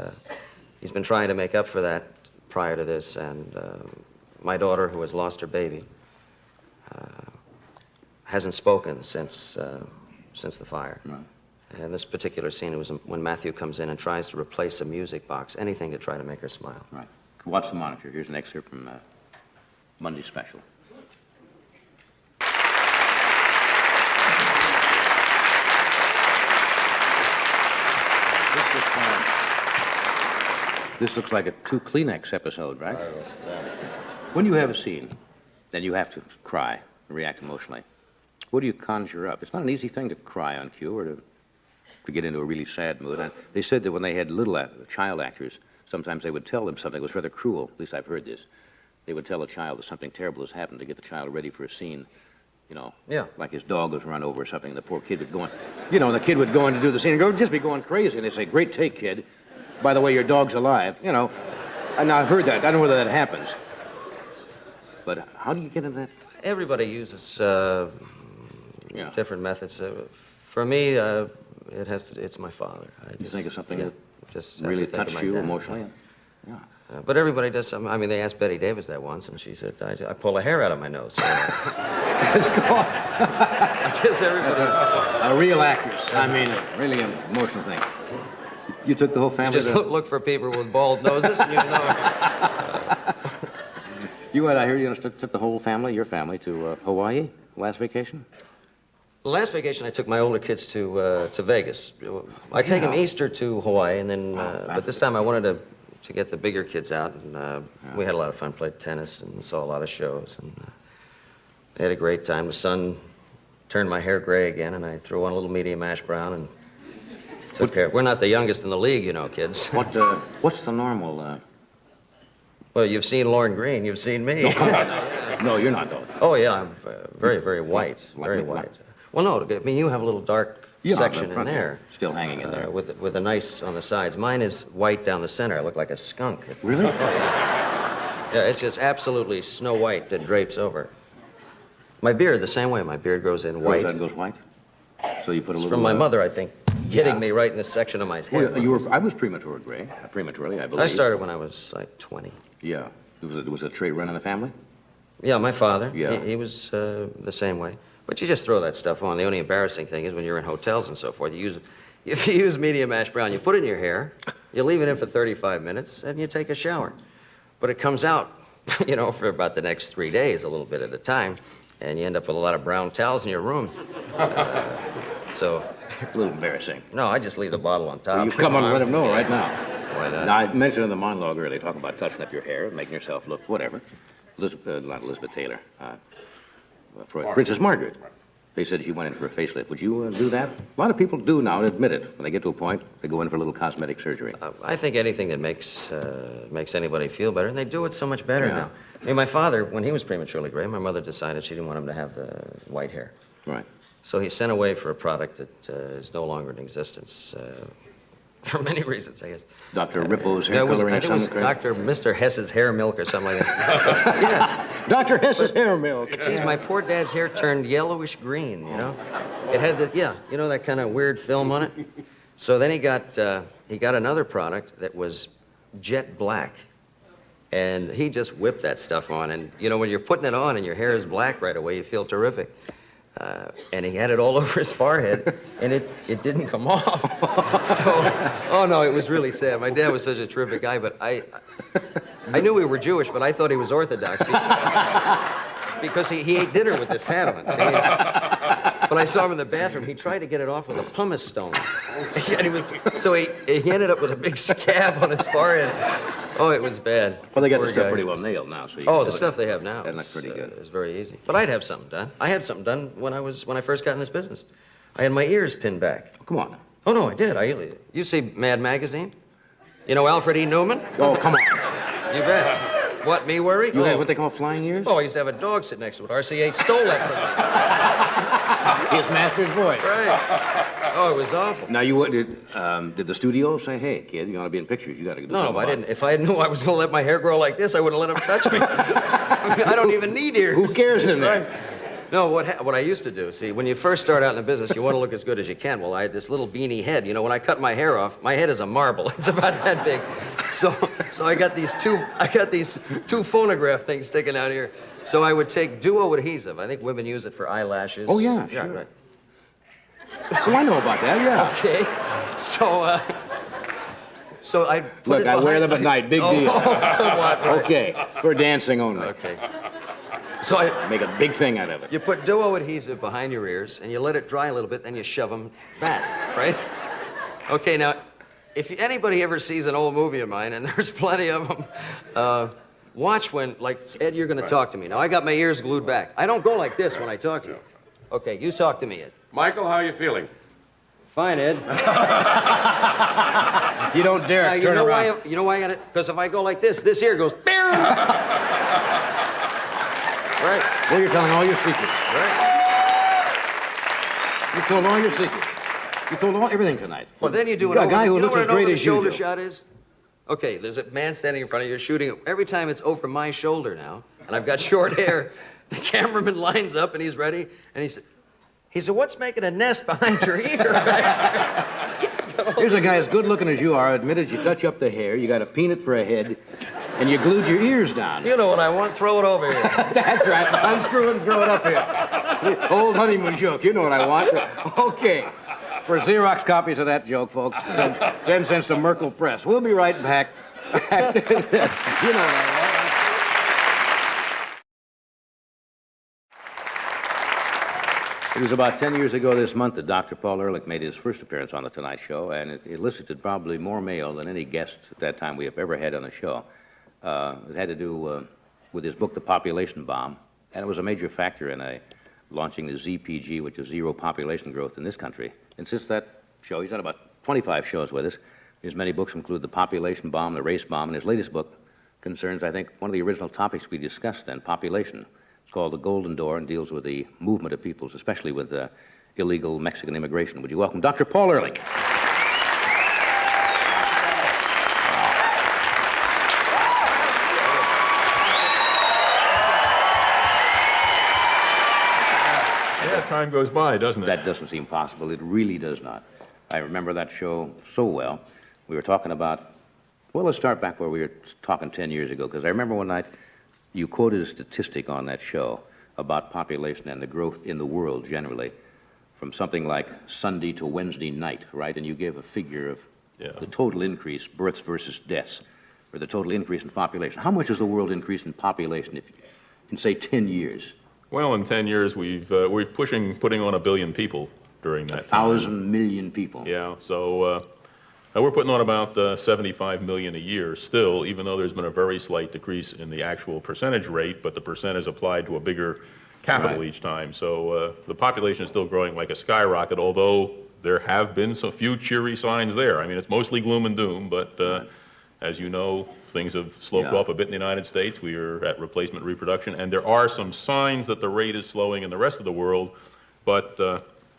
he's been trying to make up for that prior to this, and my daughter, who has lost her baby, hasn't spoken since the fire. Right. And this particular scene was when Matthew comes in and tries to replace a music box, anything to try to make her smile. Right. Watch the monitor. Here's an excerpt from Monday's special. This looks like a 2 Kleenex episode, right? When you have a scene, then you have to cry, react emotionally. What do you conjure up? It's not an easy thing to cry on cue or to get into a really sad mood. And they said that when they had little child actors, sometimes they would tell them something that was rather cruel. At least I've heard this. They would tell a child that something terrible has happened to get the child ready for a scene. You know, Yeah. like his dog was run over or something, and the poor kid would go in. You know, the kid would go in to do the scene and go, just be going crazy. And they say, great take, kid. By the way, your dog's alive. You know, and I've heard that. I don't know whether that happens. But how do you get into that? Everybody uses Yeah. different methods. For me, it's my father. You think of something that just have really to think of touched my you dad. emotionally? Yeah. But everybody does something. I mean, they asked Betty Davis that once, and she said, I pull a hair out of my nose. So, It's called I guess everybody's... a real actress. I mean, really an emotional thing. You took the whole family Just to... look for people with bald noses, and you know. You had, I hear you took the whole family, your family, to Hawaii last vacation? Last vacation, I took my older kids to Vegas. I take them Easter to Hawaii, and then, but this time I wanted to get the bigger kids out, and we had a lot of fun, played tennis, and saw a lot of shows, and they had a great time. The sun turned my hair gray again, and I threw on a little medium ash brown and took care. We're not the youngest in the league, you know, kids. What's the normal... Well, you've seen Lauren Green, you've seen me. No, you're not, though. Oh, yeah, I'm very, very white, Like very me. white. Well, no, I mean, you have a little dark section the in front there. still hanging in there. With a nice on the sides. Mine is white down the center. I look like a skunk. Really? Yeah, it's just absolutely snow white that drapes over. My beard, the same way. My beard grows in white. Goes white? So you put a It's little... from my mother, I think, hitting me right in this section of my head. I was premature gray. Prematurely, I believe. I started when I was like 20. Yeah. Was it a trait run in the family? Yeah, my father. Yeah. He was the same way. But you just throw that stuff on. The only embarrassing thing is when you're in hotels and so forth, if you use medium ash brown, you put it in your hair, you leave it in for 35 minutes, and you take a shower. But it comes out, you know, for about the next 3 days, a little bit at a time, and you end up with a lot of brown towels in your room. So... A little embarrassing. No, I just leave the bottle on top. Well, you come on and let him know right now. Why not? Now, I mentioned in the monologue earlier, talking about touching up your hair, making yourself look whatever. Not Elizabeth Taylor. Princess Margaret. They said she went in for a facelift. Would you do that? A lot of people do now, admit it. When they get to a point, they go in for a little cosmetic surgery. I think anything that makes anybody feel better, and they do it so much better Yeah. now. I mean, my father, when he was prematurely gray, my mother decided she didn't want him to have the white hair. Right. So he sent away for a product that is no longer in existence for many reasons, I guess. Dr. Ripple's hair Yeah, coloring I or think it was something? Mr. Hess's hair milk or something like that. Yeah. Dr. Hess's hair milk. Geez, my poor dad's hair turned yellowish green, you know? It had you know, that kind of weird film on it? So then he got another product that was jet black. And he just whipped that stuff on. And, you know, when you're putting it on and your hair is black right away, you feel terrific. And he had it all over his forehead, and it didn't come off. So, oh no, it was really sad. My dad was such a terrific guy, but I knew we were Jewish, but I thought he was Orthodox because he ate dinner with this hat on. See? But I saw him in the bathroom. He tried to get it off with a pumice stone, and so he ended up with a big scab on his forehead. Oh, it was bad. Well, they got Poor the stuff guy. pretty well nailed now. So you Oh, can the do it. stuff they have now That looks pretty good. is very easy. But I'd have something done. I had something done when I first got in this business. I had my ears pinned back. Come on. Oh no, I did. You see Mad Magazine? You know Alfred E. Newman? Oh, come on. You bet. What, me worry? You had what they call flying ears? Oh, I used to have a dog sit next to it. RCH stole that His master's voice. from me. Right. Oh, it was awful. Now, did the studio say, hey, kid, you want to be in pictures, you got to do No, something I about didn't. If I knew I was going to let my hair grow like this, I wouldn't let him touch me. I don't even need ears. Who cares in there? No, what I used to do, see, when you first start out in the business, you want to look as good as you can. Well, I had this little beanie head. You know, when I cut my hair off, my head is a marble. It's about that big. So I got these two phonograph things sticking out here. So I would take duo adhesive. I think women use it for eyelashes. Oh, yeah, sure. Right. Oh, I know about that, yeah. Okay. So I put Look, it I wear behind them at my- night, big deal. Oh, somewhat, right. Okay, for dancing only. Okay. So Make a big thing out of it. you put duo adhesive behind your ears, and you let it dry a little bit, then you shove them back, right? Okay, now, if anybody ever sees an old movie of mine, and there's plenty of them, watch when, like, Ed, you're going to talk to me. Now, I got my ears glued back. I don't go like this when I talk to you. Okay, you talk to me, Ed. Michael, how are you feeling? Fine, Ed. You don't dare turn around. You know why I got it? Because if I go like this ear goes... Right. Well, you're telling all your secrets. Right. You told all your secrets. You told everything tonight. Well, then you do You got a guy who you know looks what as an great over the as you shoulder do. shot is? Okay, there's a man standing in front of you shooting. Every time it's over my shoulder now, and I've got short hair, the cameraman lines up and he's ready, and he said, what's making a nest behind your ear? Here's a guy as good looking as you are, admitted you touch up the hair, you got a peanut for a head, and you glued your ears down. You know what I want? Throw it over here. That's right. Unscrew it and throw it up here. Old honeymoon joke. You know what I want. Okay. For Xerox copies of that joke, folks, 10 cents to Merkel Press. We'll be right back after this. You know what I want. It was about 10 years ago this month that Dr. Paul Ehrlich made his first appearance on The Tonight Show, and it elicited probably more mail than any guest at that time we have ever had on the show. It had to do with his book, The Population Bomb, and it was a major factor in launching the ZPG, which is zero population growth in this country. And since that show, he's done about 25 shows with us. His many books include The Population Bomb, The Race Bomb, and his latest book concerns, I think, one of the original topics we discussed then, population. It's called The Golden Door and deals with the movement of peoples, especially with illegal Mexican immigration. Would you welcome Dr. Paul Ehrlich? Yeah, time goes by, doesn't it? That doesn't seem possible. It really does not. I remember that show so well. We were talking about, well, let's start back where we were talking 10 years ago, because I remember one night you quoted a statistic on that show about population and the growth in the world generally from something like Sunday to Wednesday night, right? And you gave a figure of the total increase, births versus deaths, or the total increase in population. How much has the world increased in population in, say, 10 years? Well, in 10 years, we're putting on 1 billion people during that 1,000 million people. Yeah, so we're putting on about 75 million a year still, even though there's been a very slight decrease in the actual percentage rate, but the percent is applied to a bigger capital each time. So the population is still growing like a skyrocket, although there have been some few cheery signs there. I mean, it's mostly gloom and doom, but as you know, things have sloped off a bit in the United States. We are at replacement reproduction, and there are some signs that the rate is slowing in the rest of the world, but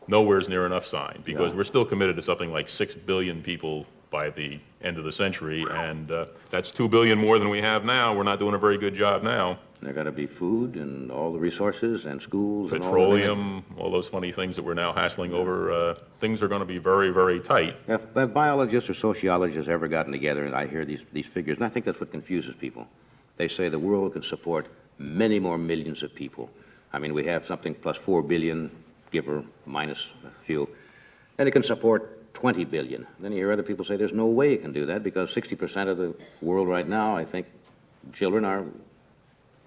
nowhere's near enough sign, because we're still committed to something like 6 billion people by the end of the century, and that's 2 billion more than we have now. We're not doing a very good job now. There got to be food and all the resources and schools petroleum, all those funny things that we're now hassling over. Things are going to be very, very tight. If biologists or sociologists ever gotten together, and I hear these figures, and I think that's what confuses people. They say the world can support many more millions of people. I mean, we have something plus 4 billion, give or minus a few, and it can support 20 billion. Then you hear other people say there's no way it can do that, because 60% of the world right now, I think, children are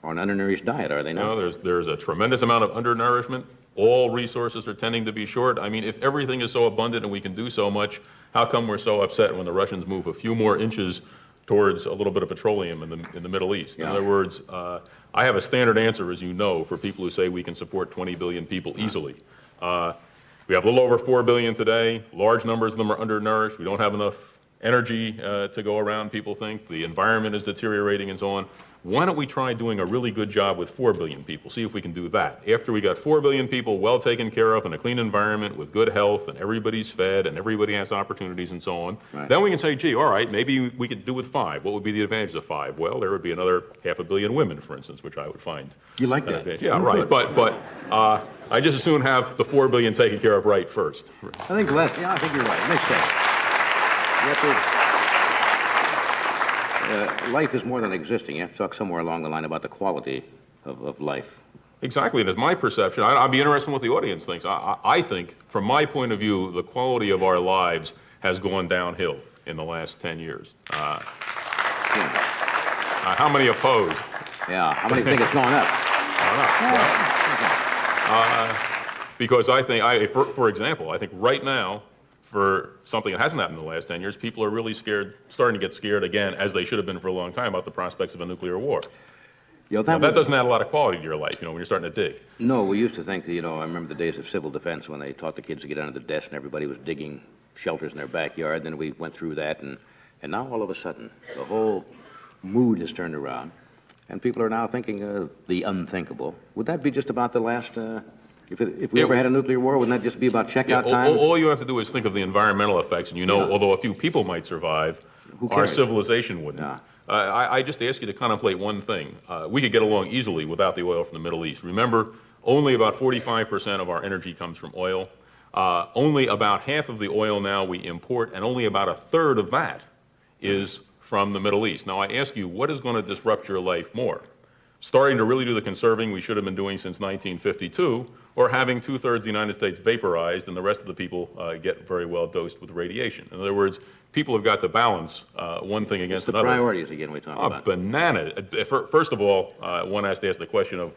on an undernourished diet, are they not? No, there's a tremendous amount of undernourishment. All resources are tending to be short. I mean, if everything is so abundant and we can do so much, how come we're so upset when the Russians move a few more inches towards a little bit of petroleum in the Middle East? In other words, I have a standard answer, as you know, for people who say we can support 20 billion people easily. We have a little over 4 billion today. Large numbers of them are undernourished. We don't have enough energy to go around, people think. The environment is deteriorating and so on. Why don't we try doing a really good job with 4 billion people, see if we can do that. After we got 4 billion people well taken care of in a clean environment with good health and everybody's fed and everybody has opportunities and so on, then we can say, gee, all right, maybe we could do with 5. What would be the advantage of 5? Well, there would be another 500 million women, for instance, which I would find. You like that? Advantage. Yeah, right. But I just as soon have the 4 billion taken care of right first. I think less. Yeah, I think you're right. It makes sense. You have to, life is more than existing. You have to talk somewhere along the line about the quality of life. Exactly, and it's my perception. I'd be interested in what the audience thinks. I think, from my point of view, the quality of our lives has gone downhill in the last 10 years. How many opposed? Yeah, how many think it's going up? Because I think, for example, I think right now, for something that hasn't happened in the last 10 years. People are really scared, starting to get scared again, as they should have been for a long time, about the prospects of a nuclear war. You know, Now, that doesn't add a lot of quality to your life, when you're starting to dig. No, we used to think that, I remember the days of civil defense when they taught the kids to get under the desk and everybody was digging shelters in their backyard. Then we went through that, and now all of a sudden, the whole mood has turned around, and people are now thinking the unthinkable. Would that be just about the last, if we ever had a nuclear war, wouldn't that just be about checkout time? All you have to do is think of the environmental effects, and although a few people might survive, Who our cares? civilization wouldn't. Yeah. I just ask you to contemplate one thing. We could get along easily without the oil from the Middle East. Remember, only about 45% of our energy comes from oil. Only about half of the oil now we import, and only about a third of that is from the Middle East. Now, I ask you, what is going to disrupt your life more? Starting to really do the conserving we should have been doing since 1952, or having 2/3 of the United States vaporized and the rest of the people get very well dosed with radiation? In other words, people have got to balance one thing against It's the another. priorities again we talk about. Banana. First of all, one has to ask the question of,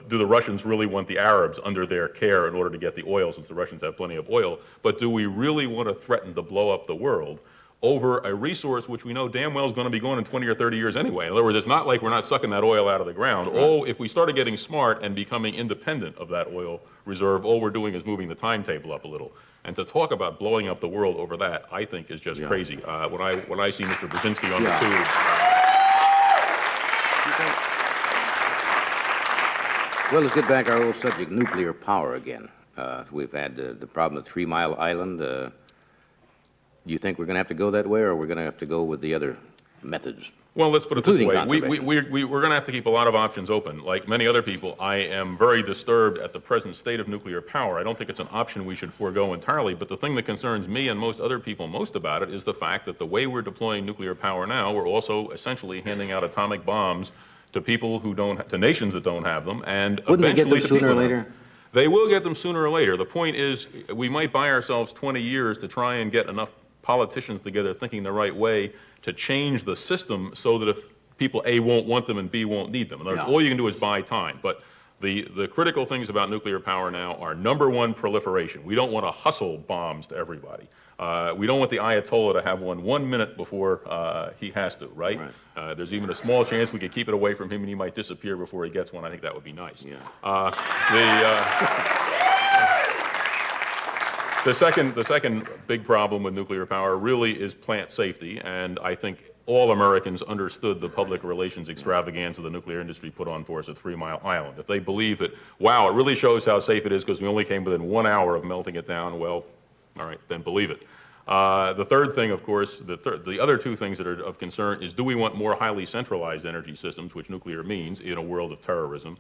do the Russians really want the Arabs under their care in order to get the oil, since the Russians have plenty of oil? But do we really want to threaten to blow up the world over a resource which we know damn well is going to be gone in 20 or 30 years anyway? In other words, it's not like we're not sucking that oil out of the ground. If we started getting smart and becoming independent of that oil reserve, all we're doing is moving the timetable up a little. And to talk about blowing up the world over that, I think, is just crazy. When I see Mr. Brzezinski on the tube. Well, let's get back to our old subject, nuclear power again. We've had the problem of 3 Mile Island. Do you think we're going to have to go that way, or we're going to have to go with the other methods? Well, let's put it this Including way. conservation. We're going to have to keep a lot of options open. Like many other people, I am very disturbed at the present state of nuclear power. I don't think it's an option we should forego entirely, but the thing that concerns me and most other people most about it is the fact that the way we're deploying nuclear power now, we're also essentially handing out atomic bombs to people to nations that don't have them, and Wouldn't they eventually get them to sooner people or that later? don't. They will get them sooner or later. The point is, we might buy ourselves 20 years to try and get enough politicians together thinking the right way to change the system so that if people, A, won't want them and B, won't need them. In other words, all you can do is buy time. But the critical things about nuclear power now are, number one, proliferation. We don't want to hustle bombs to everybody. We don't want the Ayatollah to have one 1 minute before he has to, right? There's even a small chance we could keep it away from him and he might disappear before he gets one. I think that would be nice. Yeah. The second big problem with nuclear power really is plant safety, and I think all Americans understood the public relations extravaganza the nuclear industry put on for us at 3 Mile Island. If they believe that, wow, it really shows how safe it is because we only came within 1 hour of melting it down, well, all right, then believe it. The third thing, of course, the other two things that are of concern is, do we want more highly centralized energy systems, which nuclear means in a world of terrorism,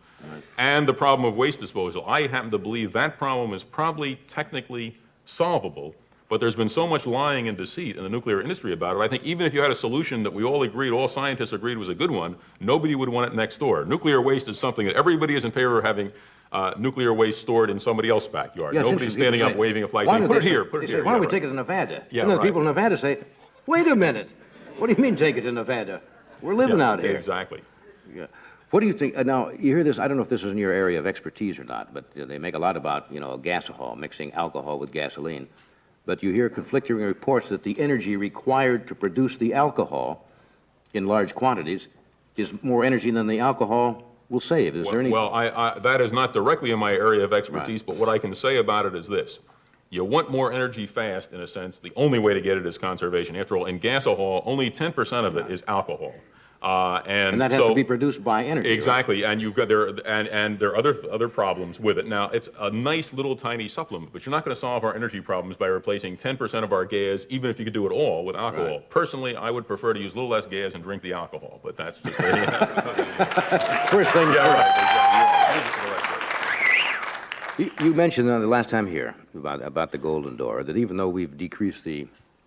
and the problem of waste disposal. I happen to believe that problem is probably technically solvable, but there's been so much lying and deceit in the nuclear industry about it. I think even if you had a solution that we all agreed, all scientists agreed was a good one, nobody would want it next door. Nuclear waste is something that everybody is in favor of having nuclear waste stored in somebody else's backyard. Yeah, Nobody's standing up waving a flag saying, put it here, put it here. Why don't we Yeah, take it to Nevada? Yeah, And then the right. people in Nevada say, wait a minute. What do you mean take it to Nevada? We're living out here. Exactly. Yeah. What do you think? Now, you hear this, I don't know if this is in your area of expertise or not, but they make a lot about, gasohol, mixing alcohol with gasoline. But you hear conflicting reports that the energy required to produce the alcohol in large quantities is more energy than the alcohol will save. Is there any? Well, that is not directly in my area of expertise, but what I can say about it is this. You want more energy fast, in a sense. The only way to get it is conservation. After all, in gasohol, only 10% of it is alcohol. And that has to be produced by energy. Exactly, right? And you've got there are other problems with it. Now, it's a nice little tiny supplement, but you're not going to solve our energy problems by replacing 10% of our gas, even if you could do it all with alcohol. Right. Personally, I would prefer to use a little less gas and drink the alcohol, but that's just First thing yeah, first. right. You mentioned the last time here about the Golden Door that even though we've decreased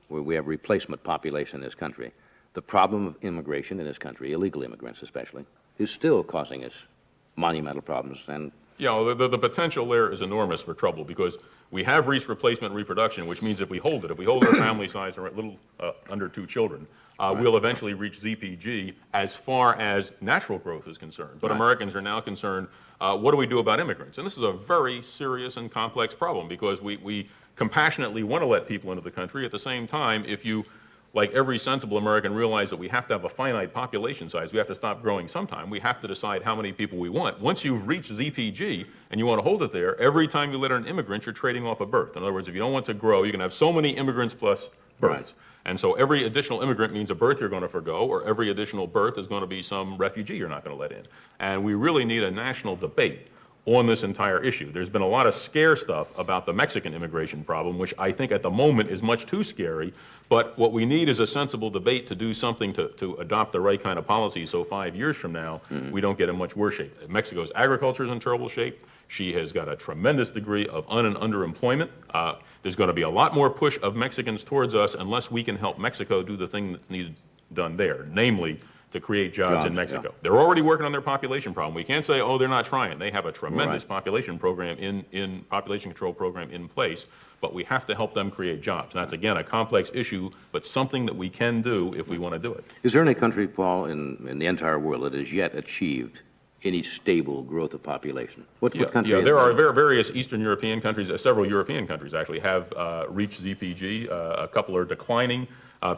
we have replacement population in this country, the problem of immigration in this country, illegal immigrants especially, is still causing us monumental problems. And the potential there is enormous for trouble because we have reached replacement reproduction, which means if we hold our family size are a little under 2 children, we'll eventually reach ZPG as far as natural growth is concerned. But Americans are now concerned, what do we do about immigrants? And this is a very serious and complex problem because we compassionately want to let people into the country. At the same time, if you, like every sensible American, realize that we have to have a finite population size, we have to stop growing sometime, we have to decide how many people we want. Once you've reached ZPG and you want to hold it there, every time you let in an immigrant, you're trading off a birth. In other words, if you don't want to grow, you can have so many immigrants plus births. Right. And so every additional immigrant means a birth you're going to forgo, or every additional birth is going to be some refugee you're not going to let in. And we really need a national debate on this entire issue. There's been a lot of scare stuff about the Mexican immigration problem, which I think at the moment is much too scary. But what we need is a sensible debate to do something to adopt the right kind of policy so 5 years from now, we don't get in much worse shape. Mexico's agriculture is in terrible shape. She has got a tremendous degree of and underemployment. There's going to be a lot more push of Mexicans towards us unless we can help Mexico do the thing that's needed done there, namely to create jobs in Mexico. Yeah. They're already working on their population problem. We can't say, oh, they're not trying. They have a tremendous population program population control program in place, but we have to help them create jobs. And that's, again, a complex issue, but something that we can do if we want to do it. Is there any country, Paul, in the entire world that has yet achieved any stable growth of population? What country? Yeah, is there that? are various Eastern European countries, several European countries actually have reached ZPG. A couple are declining.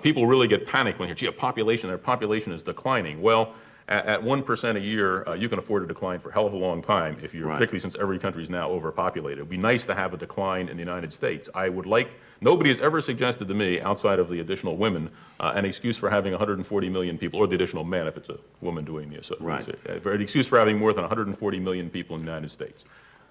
People really get panicked when you hear, gee, their population is declining. Well, at 1% a year, you can afford a decline for a hell of a long time, if you're, particularly since every country is now overpopulated. It would be nice to have a decline in the United States. Nobody has ever suggested to me, outside of the additional women, an excuse for having 140 million people, or the additional men if it's a woman doing the an excuse for having more than 140 million people in the United States.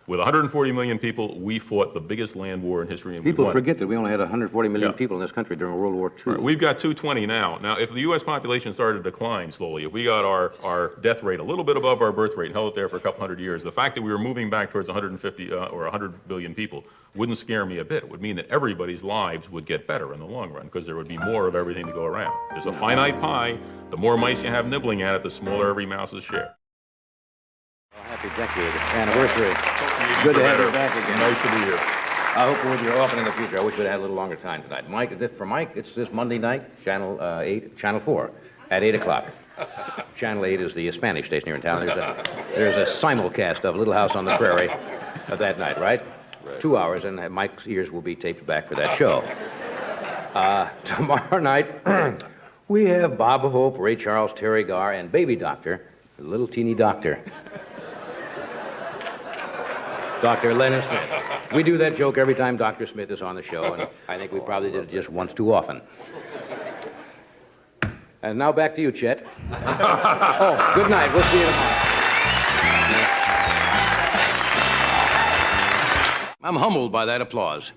With 140 million people, we fought the biggest land war in history. And People forget that we only had 140 million people in this country during World War II. Right, we've got 220 now. Now, if the U.S. population started to decline slowly, if we got our death rate a little bit above our birth rate and held it there for a couple hundred years, the fact that we were moving back towards 150 or 100 billion people wouldn't scare me a bit. It would mean that everybody's lives would get better in the long run because there would be more of everything to go around. There's a finite pie. The more mice you have nibbling at it, the smaller every mouse's share. Well, happy decade anniversary. Good to have you back again. Nice to be here. I hope we're with you often in the future. I wish we'd had a little longer time tonight. Mike, for Mike, it's this Monday night, Channel 4, at 8 o'clock. Channel 8 is the Spanish station here in town. There's a simulcast of Little House on the Prairie that night, right? 2 hours, and Mike's ears will be taped back for that show. Tomorrow night, we have Bob Hope, Ray Charles, Terry Garr, and Baby Doctor, the little teeny doctor. Dr. Leonard Smith. We do that joke every time Dr. Smith is on the show, and I think we probably did it just once too often. And now back to you, Chet. Oh, good night. We'll see you tomorrow. I'm humbled by that applause.